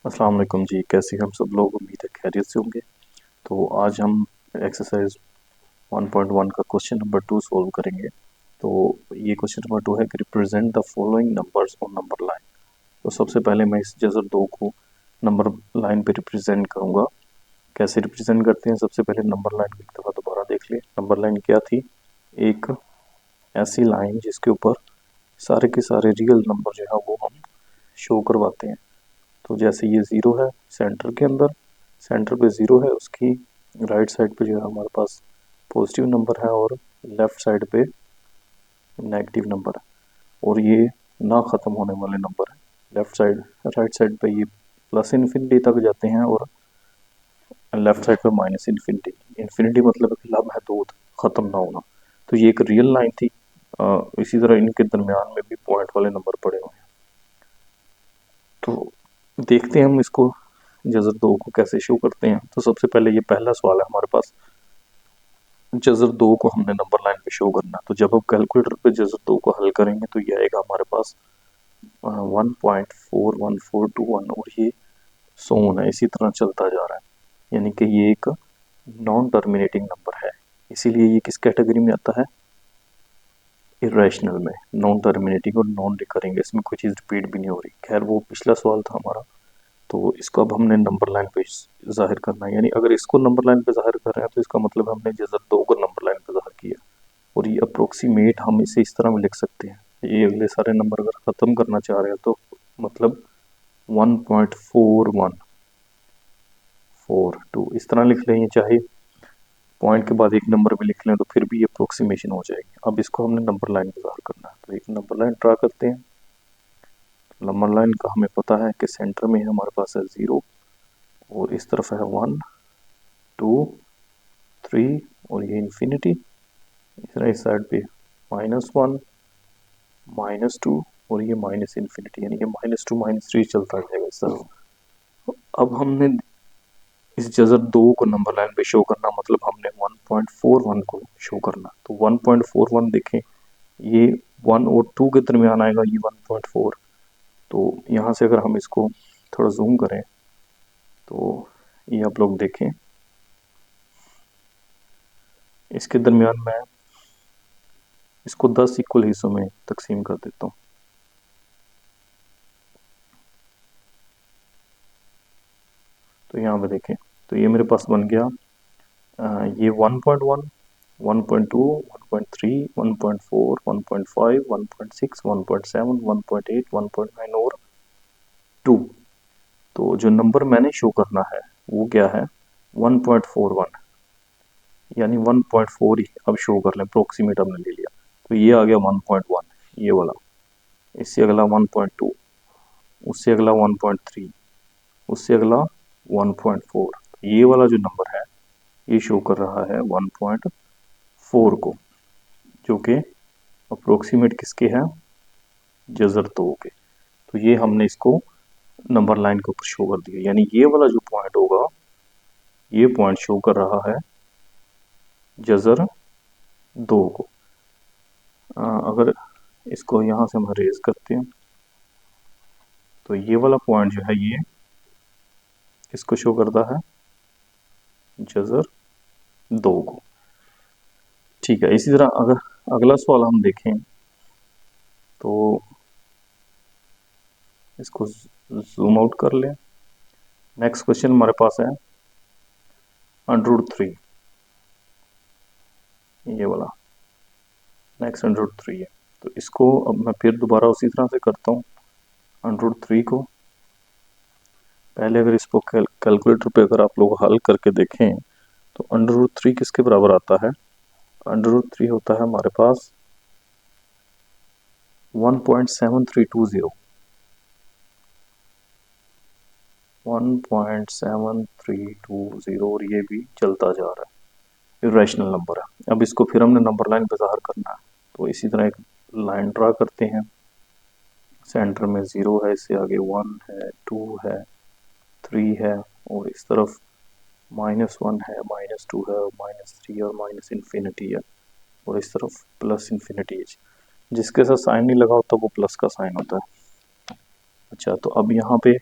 अस्सलाम वालेकुम जी। कैसे हैं हम सब लोग? उम्मीद है खैरियत से होंगे। तो आज हम एक्सरसाइज 1.1 का क्वेश्चन नंबर 2 सॉल्व करेंगे। तो ये क्वेश्चन नंबर 2 है कि represent the following numbers on number line. तो सबसे पहले मैं इस जज़र 2 को नंबर लाइन पे रिप्रेजेंट करूँगा। कैसे रिप्रेजेंट करते हैं? सबसे पहले नंबर लाइन को एक दफ़ा दोबारा देख लें। नंबर लाइन क्या थी? एक ऐसी लाइन जिसके ऊपर सारे के सारे रियल नंबर जो है वो हम शो करवाते हैं। तो जैसे ये ज़ीरो है सेंटर के अंदर, सेंटर पे ज़ीरो है, उसकी राइट साइड पे जो है हमारे पास पॉजिटिव नंबर है और लेफ़्ट साइड पे नेगेटिव नंबर है। और ये ना ख़त्म होने वाले नंबर है। लेफ़्ट साइड राइट साइड पे ये प्लस इन्फिनिटी तक जाते हैं और लेफ़्ट साइड पे माइनस इन्फिनिटी। इन्फिनिटी मतलब कि लामहदूद, ख़त्म ना होना। तो ये एक रियल लाइन थी। इसी तरह इनके दरमियान में भी पॉइंट वाले नंबर पड़े हुए हैं। तो देखते हैं हम इसको जज़र 2 को कैसे शो करते हैं। तो सबसे पहले ये पहला सवाल है हमारे पास, जज़र 2 को हमने नंबर लाइन पे शो करना है। तो जब हम कैलकुलेटर पे जज़र 2 को हल करेंगे तो ये आएगा हमारे पास 1.41421 और ये सोन है, इसी तरह चलता जा रहा है। यानी कि ये एक नॉन टर्मिनेटिंग नंबर है, इसीलिए ये किस कैटेगरी में आता है? इरेशनल में। नॉन टर्मिनेटिंग और नॉन रिकरिंग, इसमें कोई चीज़ रिपीट भी नहीं हो रही। खैर वो पिछला सवाल था हमारा। तो इसको अब हमने नंबर लाइन पे ज़ाहिर करना है। यानी अगर इसको नंबर लाइन पे ज़ाहिर कर रहे हैं तो इसका मतलब हमने जज़र 2 को नंबर लाइन पे ज़ाहिर किया। और ये अप्रोक्सीमेट हम इसे इस तरह में लिख सकते हैं। ये अगले सारे नंबर अगर ख़त्म करना चाह रहे हैं तो मतलब 1.4142 इस तरह लिख लें। चाहे पॉइंट के बाद एक नंबर भी लिख लें तो फिर भी ये अप्रोक्सीमेशन हो जाएगी। अब इसको हमने नंबर लाइन पे ज़ाहिर करना है। तो एक नंबर लाइन ड्रा करते हैं। नंबर लाइन का हमें पता है कि सेंटर में हमारे पास है 0 और इस तरफ है 1 2 3 और ये इन्फिनिटी। इस तरह इस साइड पे -1 -2 और ये माइनस इन्फिनिटी, यानी कि -2 -3 चलता जाएगा इस तरह। अब हमने इस जज़र 2 को नंबर लाइन पे शो करना, मतलब हमने 1.41 को शो करना। तो 1.41 देखें, ये 1 और 2 के दरमियान आएगा ये 1.4। तो यहाँ से अगर हम इसको थोड़ा जूम करें तो ये आप लोग देखें, इसके दरमियान मैं इसको 10 इक्वल हिस्सों में तकसीम कर देता हूँ। तो यहाँ पे देखें, तो ये मेरे पास बन गया ये 1.1 1.2 1.3 1.4 1.5 1.6 1.7 1.8 1.9 और 2। तो जो नंबर मैंने शो करना है वो क्या है? 1.41, यानी 1.4 ही अब शो कर लें, अप्रोक्सीमेट हमने ले लिया। तो ये आ गया 1.1, ये वाला। इससे अगला 1.2, उससे अगला 1.3, उससे अगला 1.4। ये वाला जो नंबर है ये शो कर रहा है 1.4 को, जो कि अप्रोक्सीमेट किसके हैं? जज़र 2 के। तो ये हमने इसको नंबर लाइन के ऊपर शो कर दिया। यानी ये वाला जो पॉइंट होगा ये पॉइंट शो कर रहा है जज़र 2 को। अगर इसको यहाँ से हम रेज करते हैं तो ये वाला पॉइंट जो है ये किसको शो करता है? जज़र 2 को। ठीक है, इसी तरह अगर अगला सवाल हम देखें तो इसको जूम आउट कर लें। नेक्स्ट क्वेश्चन हमारे पास है √3, ये वाला नेक्स्ट √3 है। तो इसको अब मैं फिर दोबारा उसी तरह से करता हूँ। √3 को पहले अगर इसको कैलकुलेटर पे अगर आप लोग हल करके देखें तो √3 किसके बराबर आता है? √3 होता है हमारे पास 1.7320 1.7320 और ये भी चलता जा रहा है, इरेशनल नंबर है। अब इसको फिर हमने नंबर लाइन पे ज़ाहिर करना है। तो इसी तरह एक लाइन ड्रा करते हैं। सेंटर में 0 है, इससे आगे 1 है 2 है 3 है और इस तरफ -1 है -2 है -3 और माइनस इन्फिनिटी है और इस तरफ प्लस इन्फिनिटी है। जिसके साथ साइन नहीं लगा होता वो प्लस का साइन होता है। अच्छा, तो अब यहाँ पे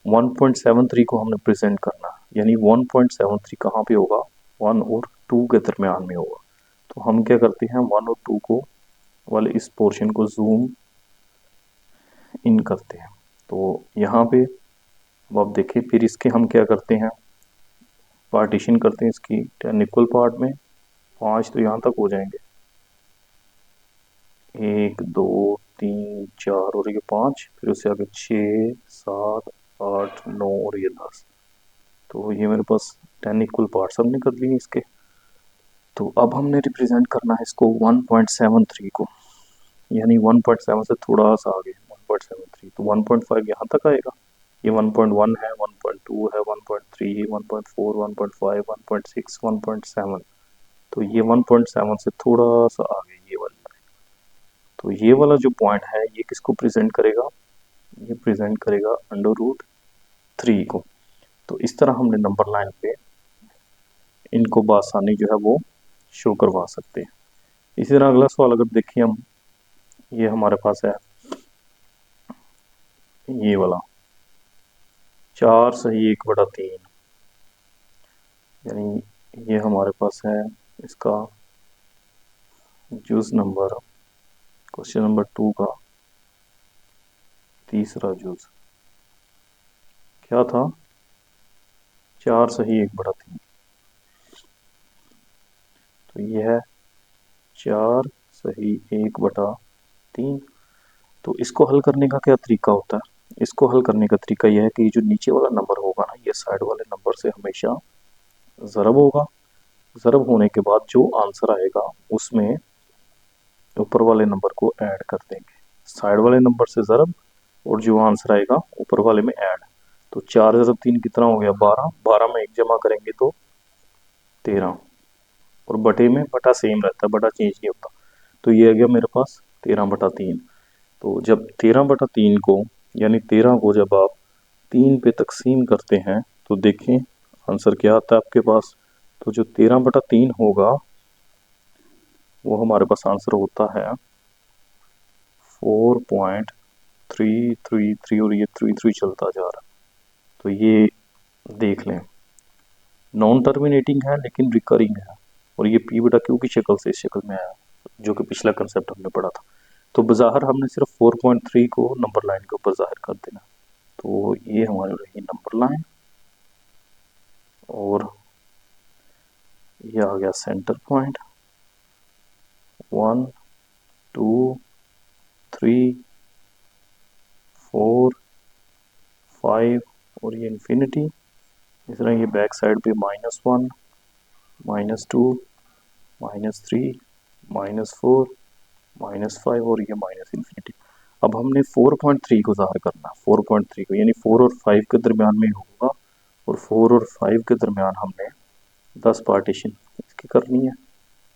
1.73 को हमने प्रेजेंट करना, यानी 1.73 कहाँ पे होगा, 1 और 2 के दरमियान में होगा। तो हम क्या करते हैं, 1 और 2 को वाले इस पोर्शन को जूम इन करते हैं। तो यहाँ पे अब आप देखिए, फिर इसके हम क्या करते हैं, पार्टीशन करते हैं इसकी 10 इक्वल पार्ट में। 5 तो यहाँ तक हो जाएंगे, 1 2 3 4 और ये 5, फिर उससे आगे 6 7 8 9 और ये 10। तो ये मेरे पास 10 इक्वल पार्ट्स हमने कर लिए इसके। तो अब हमने रिप्रेजेंट करना है इसको 1.73 को, यानी 1.7 से थोड़ा सा आगे 1.73, तो 1.5 यहाँ तक आएगा। ये 1.1 है, 1.2 है, 1.3 1.4 1.5 1.6 1.7, तो ये 1.7 से थोड़ा सा आगे ये वाला। तो ये वाला जो पॉइंट है ये किसको प्रेजेंट करेगा, ये प्रेजेंट करेगा √3 को। तो इस तरह हमने नंबर लाइन पे इनको बआसानी जो है वो शो करवा सकते हैं। इसी तरह अगला सवाल अगर देखिए हम, ये हमारे पास है ये वाला 4 सही 1/3, यानी ये हमारे पास है इसका जूस नंबर, क्वेश्चन नंबर 2 का तीसरा जूस क्या था, 4 सही 1/3। तो ये है 4 सही 1/3। तो इसको हल करने का क्या तरीका होता है, इसको हल करने का तरीका यह है कि जो नीचे वाला नंबर होगा ना, ये साइड वाले नंबर से हमेशा ज़रब होगा। ज़रब होने के बाद जो आंसर आएगा उसमें ऊपर वाले नंबर को ऐड कर देंगे। साइड वाले नंबर से ज़रब और जो आंसर आएगा ऊपर वाले में ऐड। तो 4 × 3 कितना हो गया, 12। 12 में 1 जमा करेंगे तो 13, और बटे में बटा सेम रहता है, बटा चेंज नहीं होता। तो ये आ गया मेरे पास 13/3। तो जब 13/3 को, यानी 13 को जब आप 3 पे तकसीम करते हैं तो देखें आंसर क्या आता है आपके पास। तो जो 13/3 होगा वो हमारे पास आंसर होता है 4.333, और ये 33 चलता जा रहा है। तो ये देख लें, नॉन टर्मिनेटिंग है लेकिन रिकरिंग है, और ये P/Q की शक्ल से इस शक्ल में आया, जो कि पिछला कंसेप्ट हमने पढ़ा था। तो बज़ाहिर हमने सिर्फ 4.3 को नंबर लाइन के ऊपर जाहिर कर देना। तो ये हमारी रही नंबर लाइन, और ये आ गया सेंटर पॉइंट 1 2 3 4 5 और ये इन्फिनिटी। इस तरह ये बैक साइड पे -1 -2 -3 -4 -5 और ये -इन्फिनिटी। अब हमने 4.3 को ज़ाहिर करना, 4.3 को, यानी 4 और 5 के दरमियान में होगा, और 4 और 5 के दरमियान हमने 10 पार्टीशन इसकी करनी है,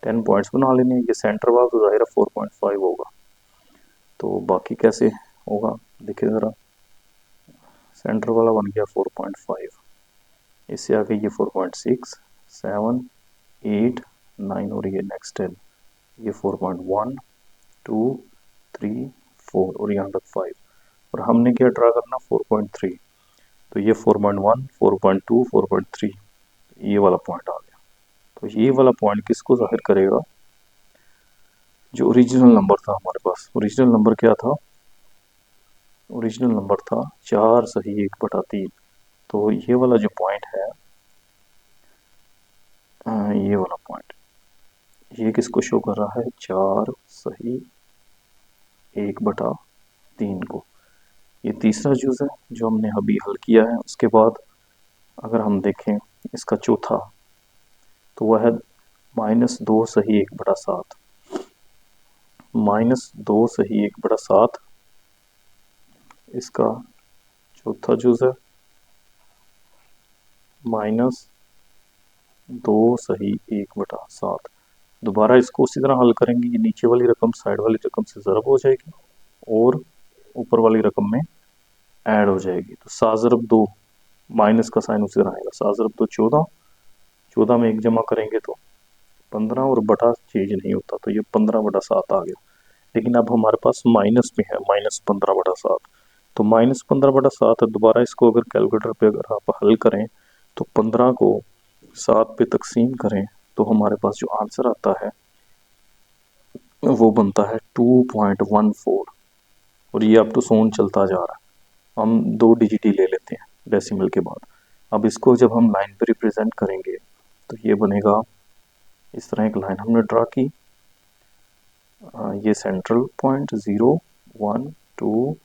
10 पॉइंट्स बना लेने हैं। ये सेंटर वाला तो ज़ाहिर 4.5 होगा। तो बाकी कैसे होगा देखिए ज़रा, सेंटर वाला बन गया 4.5, इससे आगे ये 4.6 7 8 9 और ये नेक्स्ट 10, ये 4.1 2 3 4 और यहाँ तक 5, और हमने क्या ड्रा करना 4.3। तो ये 4.1 4.2 4.3 ये वाला पॉइंट आ गया। तो ये वाला पॉइंट किसको जाहिर करेगा, जो ओरिजिनल नंबर था हमारे पास। ओरिजिनल नंबर क्या था, ओरिजिनल नंबर था 4 सही 1/3। तो ये वाला जो पॉइंट है, ये वाला पॉइंट, ये किसको शो कर रहा है, 4 सही 1/3 को। ये तीसरा जूज़ है जो हमने अभी हल किया है। उसके बाद अगर हम देखें इसका चौथा, तो वह है -2 सही 1/7, -2 सही 1/7 इसका चौथा जूज़ है, -2 सही 1/7। दोबारा इसको उसी तरह हल करेंगे, ये नीचे वाली रकम साइड वाली रकम से ज़रब हो जाएगी और ऊपर वाली रकम में ऐड हो जाएगी। तो 7/2, माइनस का साइन उसी तरह आएगा, 7/2 14, 14 में 1 जमा करेंगे तो 15, और बटा चेंज नहीं होता, तो ये 15/7 आ गया। लेकिन अब हमारे पास माइनस में है, -15/7। तो -15/7 है। दोबारा इसको अगर कैलकुलेटर पे अगर आप हल करें तो 15 को 7 पे तकसीम करें तो हमारे पास जो आंसर आता है वो बनता है 2.14, और ये अब तो सोन चलता जा रहा है। हम 2 डिजिट ही ले लेते हैं डेसिमल के बाद। अब इसको जब हम लाइन पे रिप्रेजेंट करेंगे तो ये बनेगा इस तरह। एक लाइन हमने ड्रा की, ये सेंट्रल पॉइंट 0 1 2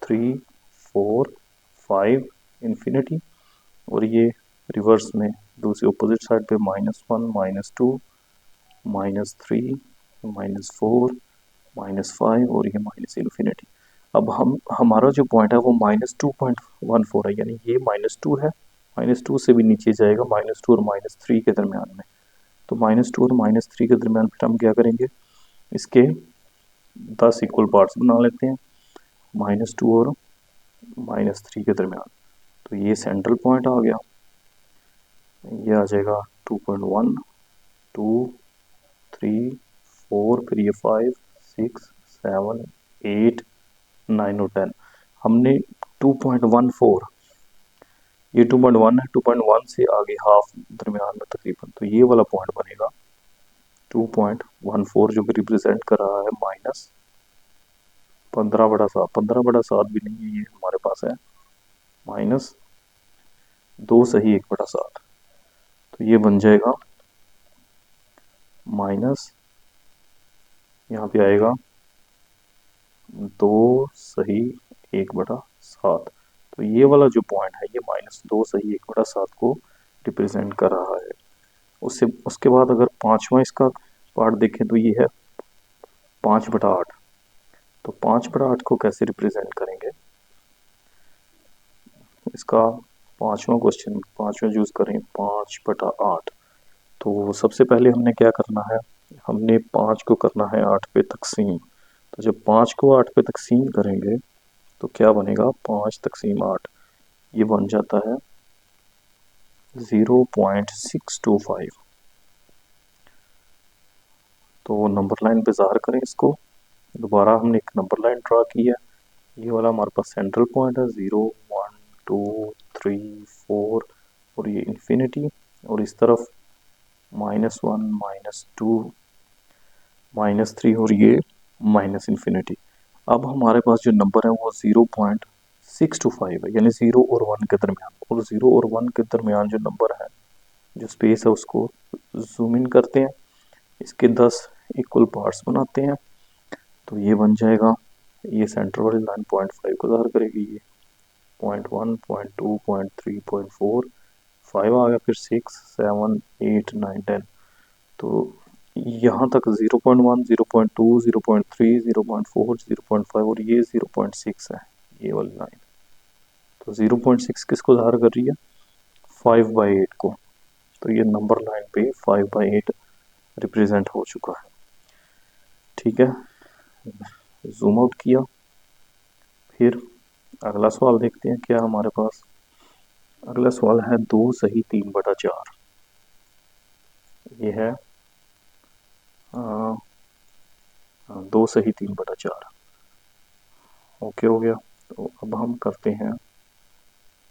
3 4 5 इन्फिनिटी, और ये रिवर्स में दूसरी अपोजिट साइड पे -1 -2 -3 -4 -5 और ये माइनस इन्फिनिटी। अब हमारा जो पॉइंट है वो -2.14 है, यानी ये -2 है, -2 से भी नीचे जाएगा, -2 और -3 के दरमियान में। तो -2 और -3 के दरमियान फिर हम क्या करेंगे, इसके 10 इक्वल पार्ट्स बना लेते हैं, -2 और -3 के दरमियान। तो ये सेंट्रल पॉइंट आ गया, ये आ जाएगा 2.1 2 3 4, फिर ये 5 6 7 8 9 और 10। हमने 2.14, ये 2.1 है, 2.1 से आगे हाफ दरमियान में तकरीबन, तो ये वाला पॉइंट बनेगा 2.14, जो कि रिप्रेजेंट कर रहा है -15/7। 15/7 भी नहीं है, ये हमारे पास है -2 सही 1/7। तो ये बन जाएगा माइनस, यहाँ पे आएगा 2 सही 1/7। तो ये वाला जो पॉइंट है ये -2 सही 1/7 को रिप्रेजेंट कर रहा है। उससे उसके बाद अगर पांचवा इसका पार्ट देखें तो ये है 5/8। तो 5/8 को कैसे रिप्रेजेंट करेंगे, इसका पांचवा क्वेश्चन, पांचवा यूज करें 5/8। तो सबसे पहले हमने क्या करना है, हमने 5 को करना है 8 पे तकसीम। तो जब 5 को 8 पे तकसीम करेंगे तो क्या बनेगा, 5 तकसीम 8, ये बन जाता है 0.625। तो नंबर लाइन पे ज़ाहिर करें इसको। दोबारा हमने एक नंबर लाइन ड्रा की है, ये वाला हमारे पास सेंट्रल पॉइंट है 0 1 2 3 4 और ये इन्फिनिटी, और इस तरफ -1 -2 -3 और ये माइनस इन्फिनिटी। अब हमारे पास जो नंबर है वो 0.625 है, यानी 0 और 1 के दरमियान। और 0 और 1 के दरमियान जो नंबर है, जो स्पेस है, उसको जूम इन करते हैं, इसके 10 इक्वल पार्ट्स बनाते हैं। तो ये बन जाएगा, ये सेंटर वाली लाइन 0.5 को ज़ाहिर करेगी, ये 0.1 0.2 0.3 0.4 5 आ गया, फिर 6 7 8 9 10। तो यहाँ तक 0.1 0.2 0.3 0.4 0.5 और ये 0.6 है, ये वाली लाइन। तो 0.6 किसको ज़ाहिर कर रही है, 5/8 को। तो ये नंबर लाइन पे 5/8 रिप्रेजेंट हो चुका है। ठीक है, जूम आउट किया, फिर अगला सवाल देखते हैं क्या हमारे पास। अगला सवाल है 2 सही 3/4। ये है 2 सही 3/4। ओके हो गया। तो अब हम करते हैं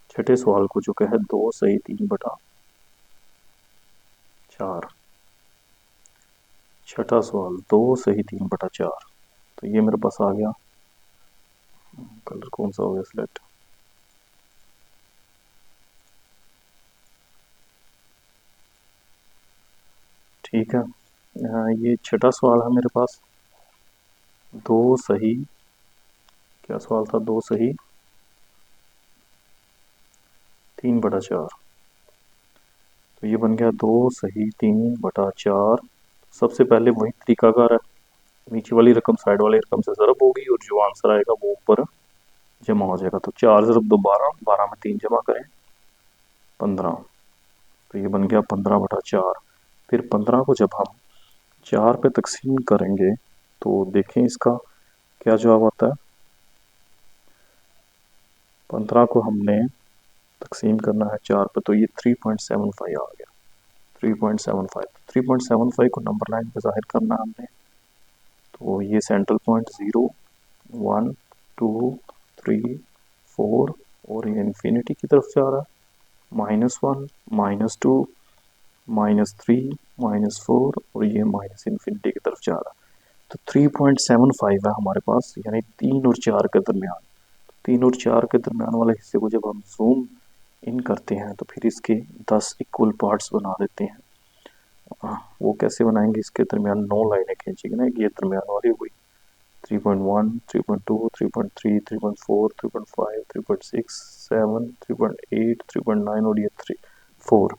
छठे सवाल को, जो कि है 2 सही 3/4। छठा सवाल 2 सही 3/4। तो ये मेरे पास आ गया, कलर कौन सा हो गया सिलेक्ट। ठीक है, ये छठा सवाल है मेरे पास। 2 सही, क्या सवाल था, 2 सही 3/4। तो ये बन गया 2 सही 3/4। सबसे पहले वही तरीकाकार है, नीचे वाली रकम साइड वाली रकम से ज़रब होगी और जो आंसर आएगा वो ऊपर जमा हो जाएगा। तो 4 ज़रब 2 12, 12 में 3 जमा करें 15। तो ये बन गया 15/4। फिर 15 को जब हम 4 पे तकसीम करेंगे तो देखें इसका क्या जवाब आता है। 15 को हमने तकसीम करना है 4 पे, तो ये 3.75 आ गया, 3.75। 3.75 को नंबर लाइन पे जाहिर करना है हमने। तो ये सेंट्रल पॉइंट 0 1 2 3 4 और ये इन्फिनिटी की तरफ जा रहा है, -1 -2 -3 -4 और ये माइनस इन्फिनिटी की तरफ जा रहा है। तो 3.75 है हमारे पास, यानी 3 और 4 के दरमियान। 3 और 4 के दरमियान वाले हिस्से को जब हम जूम इन करते हैं तो फिर इसके 10 इक्वल पार्ट्स बना देते हैं। वो कैसे बनाएंगे, इसके दरमियान 9 लाइनें खींचेंगे ना, ये दरमियान वाली हुई 3.1 3.2 3.3 3.4 3.5 3.6 7 3.8 3.9 और ये 4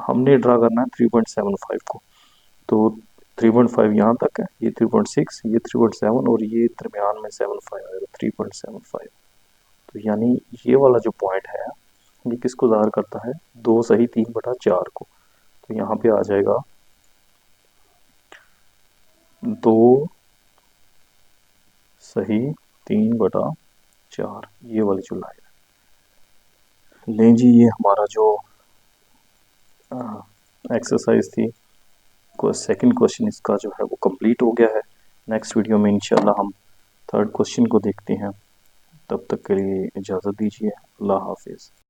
हमने ड्रा करना है 3.75 को। तो 3.5 यहाँ तक है, ये 3.6 ये 3.7 और ये दरमियान में 7.5 आएगा, 3.75। तो यानी ये वाला जो पॉइंट है ये किसको ज़ाहिर करता है, 2 सही 3/4 को। तो यहाँ पे आ जाएगा 2 सही 3/4, ये वाली जो लाइन है। लें जी, ये हमारा जो एक्सरसाइज थी, सेकंड क्वेश्चन इसका जो है वो कंप्लीट हो गया है। नेक्स्ट वीडियो में इंशाल्लाह हम थर्ड क्वेश्चन को देखते हैं। तब तक के लिए इजाज़त दीजिए। अल्लाह हाफिज़।